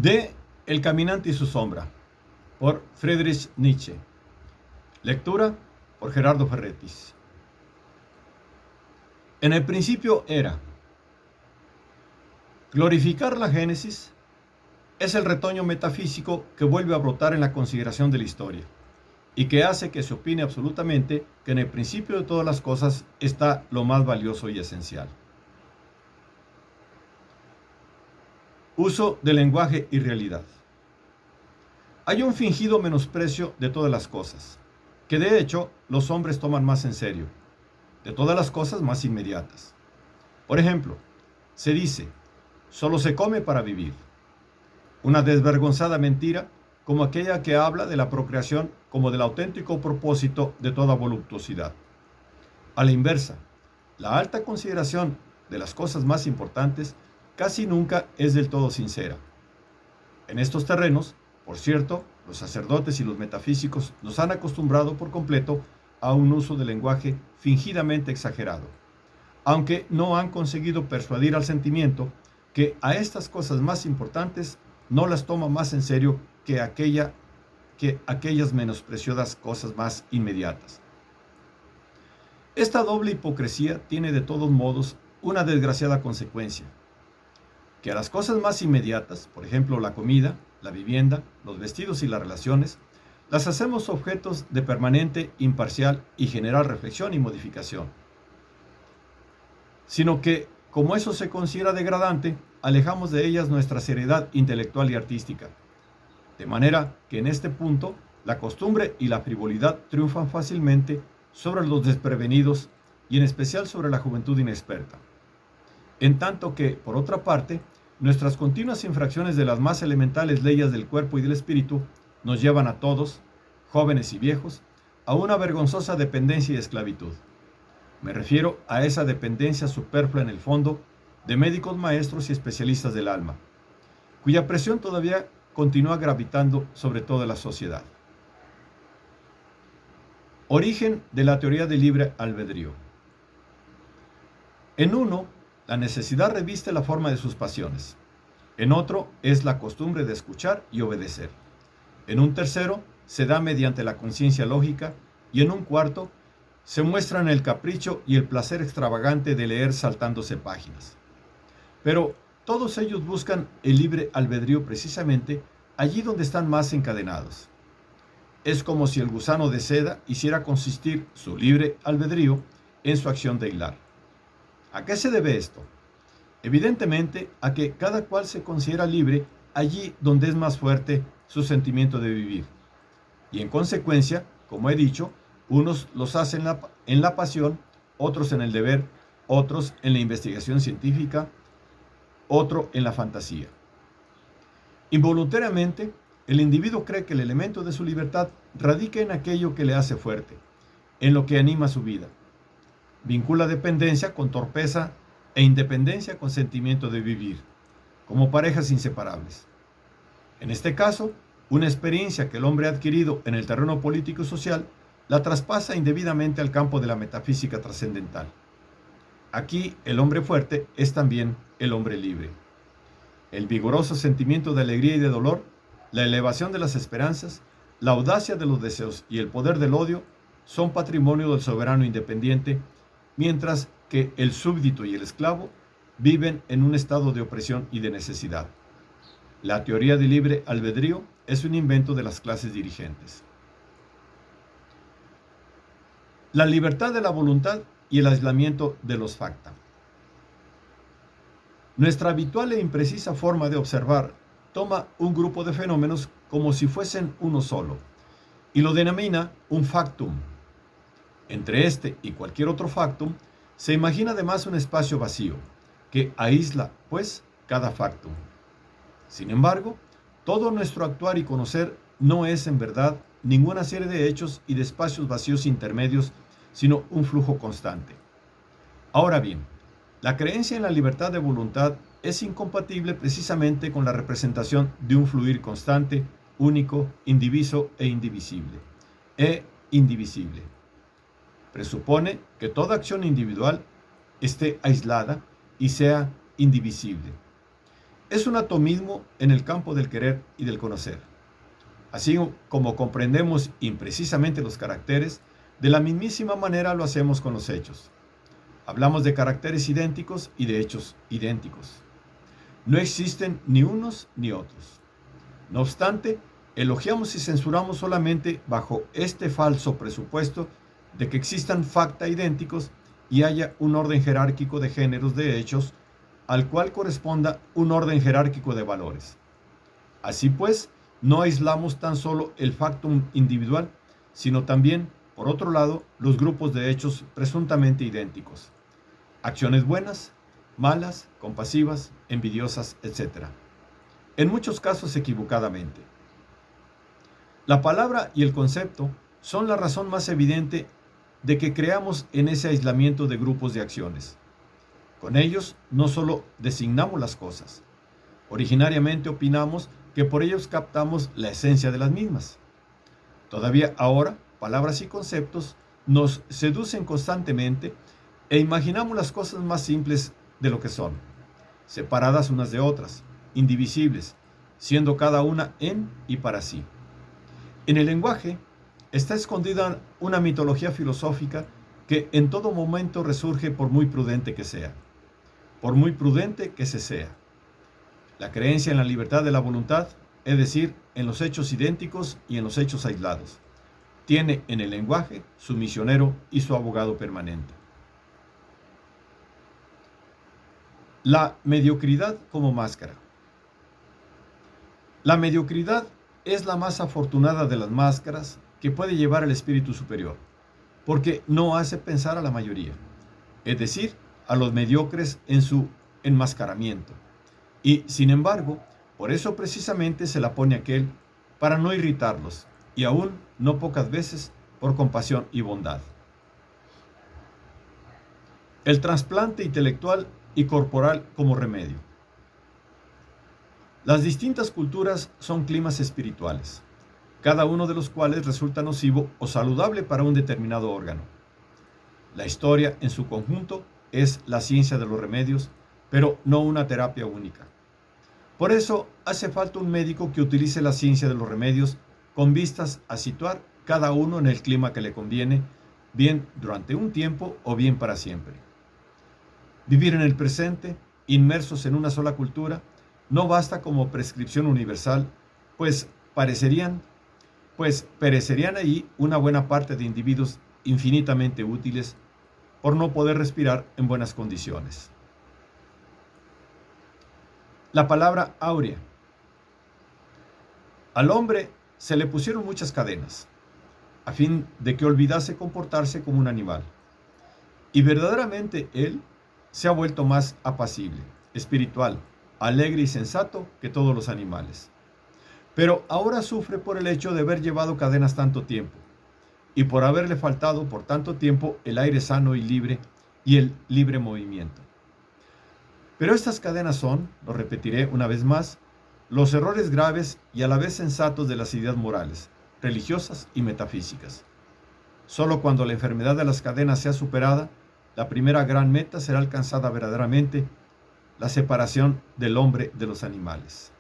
de El caminante y su sombra, por Friedrich Nietzsche. Lectura por Gerardo Ferretis. En el principio era. Glorificar la génesis es el retoño metafísico que vuelve a brotar en la consideración de la historia y que hace que se opine absolutamente que en el principio de todas las cosas está lo más valioso y esencial. Uso del lenguaje y realidad. Hay un fingido menosprecio de todas las cosas, que de hecho los hombres toman más en serio, de todas las cosas más inmediatas. Por ejemplo, se dice, solo se come para vivir. Una desvergonzada mentira como aquella que habla de la procreación como del auténtico propósito de toda voluptuosidad. A la inversa, la alta consideración de las cosas más importantes casi nunca es del todo sincera. En estos terrenos, por cierto, los sacerdotes y los metafísicos nos han acostumbrado por completo a un uso del lenguaje fingidamente exagerado, aunque no han conseguido persuadir al sentimiento que a estas cosas más importantes no las toma más en serio que aquellas menospreciadas cosas más inmediatas. Esta doble hipocresía tiene de todos modos una desgraciada consecuencia, que a las cosas más inmediatas, por ejemplo la comida, la vivienda, los vestidos y las relaciones, las hacemos objetos de permanente, imparcial y general reflexión y modificación. Sino que, como eso se considera degradante, alejamos de ellas nuestra seriedad intelectual y artística. De manera que en este punto, la costumbre y la frivolidad triunfan fácilmente sobre los desprevenidos y en especial sobre la juventud inexperta. En tanto que, por otra parte, nuestras continuas infracciones de las más elementales leyes del cuerpo y del espíritu nos llevan a todos, jóvenes y viejos, a una vergonzosa dependencia y esclavitud. Me refiero a esa dependencia superflua en el fondo de médicos maestros y especialistas del alma, cuya presión todavía continúa gravitando sobre toda la sociedad. Origen de la teoría del libre albedrío. En uno, la necesidad reviste la forma de sus pasiones. En otro, es la costumbre de escuchar y obedecer. En un tercero, se da mediante la conciencia lógica. Y en un cuarto, se muestran el capricho y el placer extravagante de leer saltándose páginas. Pero todos ellos buscan el libre albedrío precisamente allí donde están más encadenados. Es como si el gusano de seda hiciera consistir su libre albedrío en su acción de hilar. ¿A qué se debe esto? Evidentemente a que cada cual se considera libre allí donde es más fuerte su sentimiento de vivir. Y en consecuencia, como he dicho, unos los hacen en la pasión, otros en el deber, otros en la investigación científica, otro en la fantasía. Involuntariamente, el individuo cree que el elemento de su libertad radica en aquello que le hace fuerte, en lo que anima su vida. Vincula dependencia con torpeza e independencia con sentimiento de vivir, como parejas inseparables. En este caso, una experiencia que el hombre ha adquirido en el terreno político y social la traspasa indebidamente al campo de la metafísica trascendental. Aquí el hombre fuerte es también el hombre libre. El vigoroso sentimiento de alegría y de dolor, la elevación de las esperanzas, la audacia de los deseos y el poder del odio son patrimonio del soberano independiente, mientras que el súbdito y el esclavo viven en un estado de opresión y de necesidad. La teoría del libre albedrío es un invento de las clases dirigentes. La libertad de la voluntad y el aislamiento de los facta. Nuestra habitual e imprecisa forma de observar toma un grupo de fenómenos como si fuesen uno solo y lo denomina un factum. Entre este y cualquier otro factum se imagina además un espacio vacío que aísla, pues, cada factum. Sin embargo, todo nuestro actuar y conocer no es en verdad ninguna serie de hechos y de espacios vacíos intermedios, sino un flujo constante. Ahora bien, la creencia en la libertad de voluntad es incompatible precisamente con la representación de un fluir constante, único, indiviso e indivisible. Presupone que toda acción individual esté aislada y sea indivisible. Es un atomismo en el campo del querer y del conocer. Así como comprendemos imprecisamente los caracteres, de la mismísima manera lo hacemos con los hechos. Hablamos de caracteres idénticos y de hechos idénticos. No existen ni unos ni otros. No obstante, elogiamos y censuramos solamente bajo este falso presupuesto de que existan facta idénticos y haya un orden jerárquico de géneros de hechos al cual corresponda un orden jerárquico de valores. Así pues, no aislamos tan solo el factum individual, sino también, por otro lado, los grupos de hechos presuntamente idénticos. Acciones buenas, malas, compasivas, envidiosas, etc. En muchos casos equivocadamente. La palabra y el concepto son la razón más evidente de que creamos en ese aislamiento de grupos de acciones. Con ellos no solo designamos las cosas, originariamente opinamos que por ellos captamos la esencia de las mismas. Todavía ahora, palabras y conceptos nos seducen constantemente e imaginamos las cosas más simples de lo que son, separadas unas de otras, indivisibles, siendo cada una en y para sí. En el lenguaje está escondida una mitología filosófica que en todo momento resurge por muy prudente que sea, por muy prudente que se sea. La creencia en la libertad de la voluntad, es decir, en los hechos idénticos y en los hechos aislados, tiene en el lenguaje su misionero y su abogado permanente. La mediocridad como máscara. La mediocridad es la más afortunada de las máscaras que puede llevar el espíritu superior, porque no hace pensar a la mayoría, es decir, a los mediocres en su enmascaramiento. Y, sin embargo, por eso precisamente se la pone aquel, para no irritarlos, y aún no pocas veces por compasión y bondad. El trasplante intelectual y corporal como remedio. Las distintas culturas son climas espirituales, cada uno de los cuales resulta nocivo o saludable para un determinado órgano. La historia en su conjunto es la ciencia de los remedios, pero no una terapia única. Por eso hace falta un médico que utilice la ciencia de los remedios con vistas a situar cada uno en el clima que le conviene, bien durante un tiempo o bien para siempre. Vivir en el presente, inmersos en una sola cultura, no basta como prescripción universal, pues perecerían ahí una buena parte de individuos infinitamente útiles por no poder respirar en buenas condiciones. La palabra áurea. Al hombre se le pusieron muchas cadenas, a fin de que olvidase comportarse como un animal. Y verdaderamente él se ha vuelto más apacible, espiritual, alegre y sensato que todos los animales. Pero ahora sufre por el hecho de haber llevado cadenas tanto tiempo, y por haberle faltado por tanto tiempo el aire sano y libre y el libre movimiento. Pero estas cadenas son, lo repetiré una vez más, los errores graves y a la vez sensatos de las ideas morales, religiosas y metafísicas. Solo cuando la enfermedad de las cadenas sea superada, la primera gran meta será alcanzada verdaderamente, la separación del hombre de los animales.